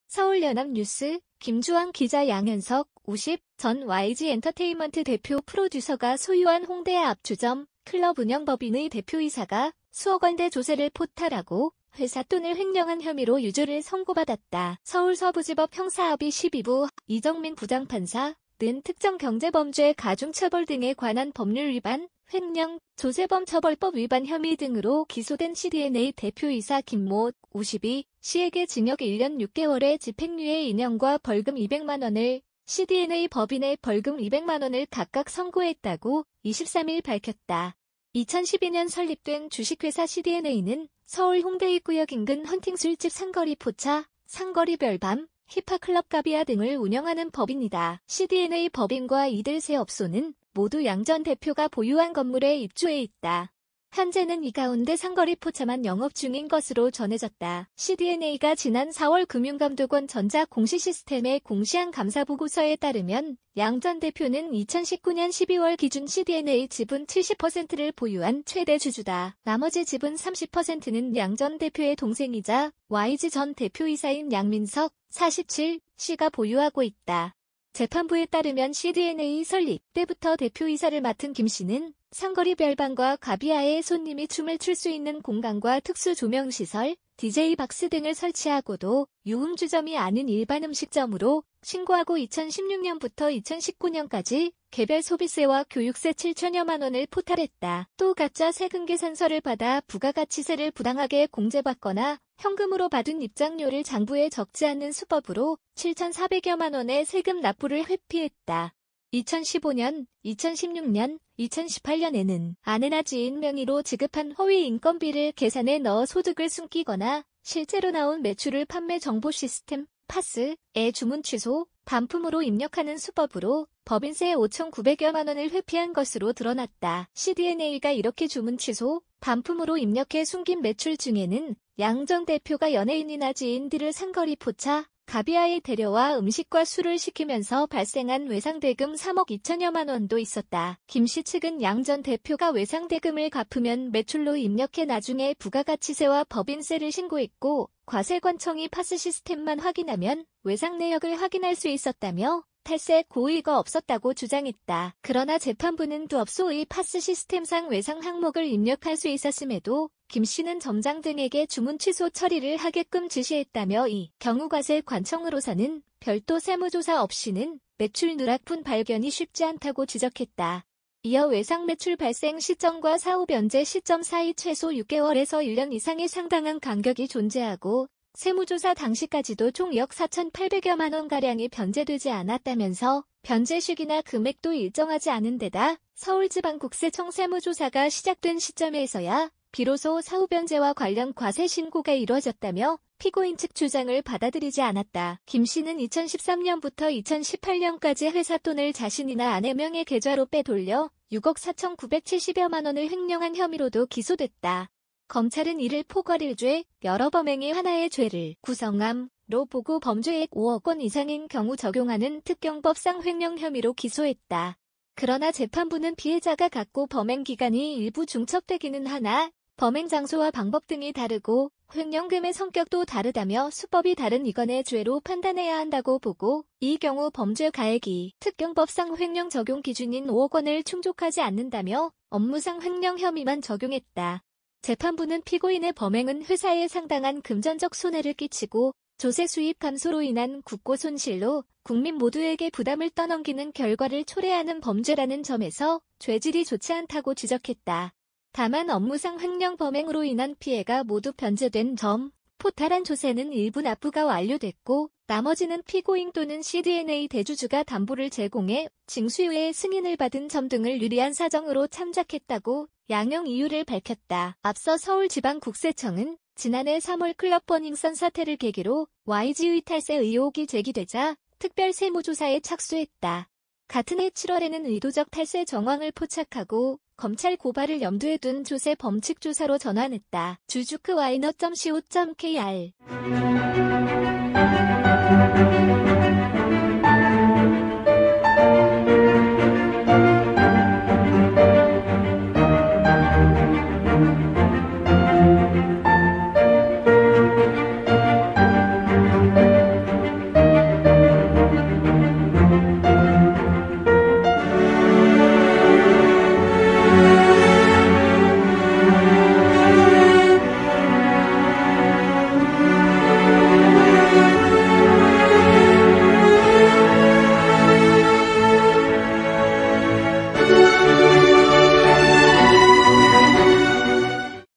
서울연합뉴스, 김주환 기자 양현석, 50, 전 YG엔터테인먼트 대표 프로듀서가 소유한 홍대 압주점, 클럽 운영법인의 대표이사가 수억 원대 조세를 포탈하고 회사 돈을 횡령한 혐의로 유죄를 선고받았다. 서울서부지법 형사합의 12부 이정민 부장판사는 특정경제범죄 가중처벌 등에 관한 법률 위반, 횡령, 조세범처벌법 위반 혐의 등으로 기소된 CDNA 대표이사 김모, 52씨에게 징역 1년 6개월의 집행유예 2년과 벌금 200만 원을, CDNA 법인의 벌금 200만 원을 각각 선고했다고 23일 밝혔다. 2012년 설립된 주식회사 CDNA는 서울 홍대 입구역 인근 헌팅술집 상거리 포차, 상거리 별밤, 힙합클럽 가비아 등을 운영하는 법인이다. CDNA 법인과 이들 세 업소는 모두 양 전 대표가 보유한 건물에 입주해 있다. 현재는 이 가운데 상거리 포차만 영업 중인 것으로 전해졌다. CDNA가 지난 4월 금융감독원 전자공시시스템에 공시한 감사보고서에 따르면 양 전 대표는 2019년 12월 기준 CDNA 지분 70%를 보유한 최대 주주다. 나머지 지분 30%는 양 전 대표의 동생이자 YG 전 대표이사인 양민석, 47씨가 보유하고 있다. 재판부에 따르면 CDNA 설립 때부터 대표이사를 맡은 김씨는 상거리 별밤과 가비아에 손님이 춤을 출 수 있는 공간과 특수 조명시설, DJ 박스 등을 설치하고도 유흥주점이 아닌 일반 음식점으로 신고하고 2016년부터 2019년까지 개별 소비세와 교육세 7천여만 원을 포탈했다. 또 가짜 세금 계산서를 받아 부가가치세를 부당하게 공제받거나 현금으로 받은 입장료를 장부에 적지 않는 수법으로 7,400여만 원의 세금 납부를 회피했다. 2015년, 2016년, 2018년에는 아내나 지인 명의로 지급한 허위 인건비를 계산에 넣어 소득을 숨기거나 실제로 나온 매출을 판매 정보 시스템, 파스에 주문 취소, 반품으로 입력하는 수법으로 법인세 5,900여만 원을 회피한 것으로 드러났다. CDNA가 이렇게 주문 취소, 반품으로 입력해 숨긴 매출 중에는 양 전 대표가 연예인이나 지인들을 상거리 포차, 가비아에 데려와 음식과 술을 시키면서 발생한 외상대금 3억 2천여만 원도 있었다. 김씨 측은 양 전 대표가 외상대금을 갚으면 매출로 입력해 나중에 부가가치세와 법인세를 신고했고 과세관청이 파스 시스템만 확인하면 외상 내역을 확인할 수 있었다며 탈세 고의가 없었다고 주장했다. 그러나 재판부는 두 업소의 파스 시스템상 외상 항목을 입력할 수 있었음에도 김씨는 점장 등에게 주문 취소 처리를 하게끔 지시했다며 이 경우 과세관청으로서는 별도 세무조사 없이는 매출 누락분 발견이 쉽지 않다고 지적했다. 이어 외상 매출 발생 시점과 사후 변제 시점 사이 최소 6개월에서 1년 이상의 상당한 간격이 존재하고 세무조사 당시까지도 총 약 4,800여만 원가량이 변제되지 않았다면서 변제 시기나 금액도 일정하지 않은 데다 서울지방국세청 세무조사가 시작된 시점에서야 비로소 사후 변제와 관련 과세 신고가 이루어졌다며 피고인 측 주장을 받아들이지 않았다. 김씨는 2013년부터 2018년까지 회사 돈을 자신이나 아내 명의 계좌로 빼돌려 6억 4,970여만 원을 횡령한 혐의로도 기소됐다. 검찰은 이를 포괄일죄, 여러 범행이 하나의 죄를 구성함로 보고 범죄액 5억 원 이상인 경우 적용하는 특경법상 횡령 혐의로 기소했다. 그러나 재판부는 피해자가 갖고 범행 기간이 일부 중첩되기는 하나 범행 장소와 방법 등이 다르고 횡령금의 성격도 다르다며 수법이 다른 이건의 죄로 판단해야 한다고 보고 이 경우 범죄 가액이 특경법상 횡령 적용 기준인 5억 원을 충족하지 않는다며 업무상 횡령 혐의만 적용했다. 재판부는 피고인의 범행은 회사에 상당한 금전적 손해를 끼치고 조세 수입 감소로 인한 국고 손실로 국민 모두에게 부담을 떠넘기는 결과를 초래하는 범죄라는 점에서 죄질이 좋지 않다고 지적했다. 다만 업무상 횡령 범행으로 인한 피해가 모두 변제된 점, 포탈한 조세는 일부 납부가 완료됐고 나머지는 피고인 또는 CDNA 대주주가 담보를 제공해 징수유예 승인을 받은 점 등을 유리한 사정으로 참작했다고 양형 이유를 밝혔다. 앞서 서울지방국세청은 지난해 3월 클럽 버닝썬 사태를 계기로 YG의 탈세 의혹이 제기되자 특별 세무조사에 착수했다. 같은 해 7월에는 의도적 탈세 정황을 포착하고 검찰 고발을 염두에 둔 조세 범칙 조사로 전환했다. 주주크와이너.co.kr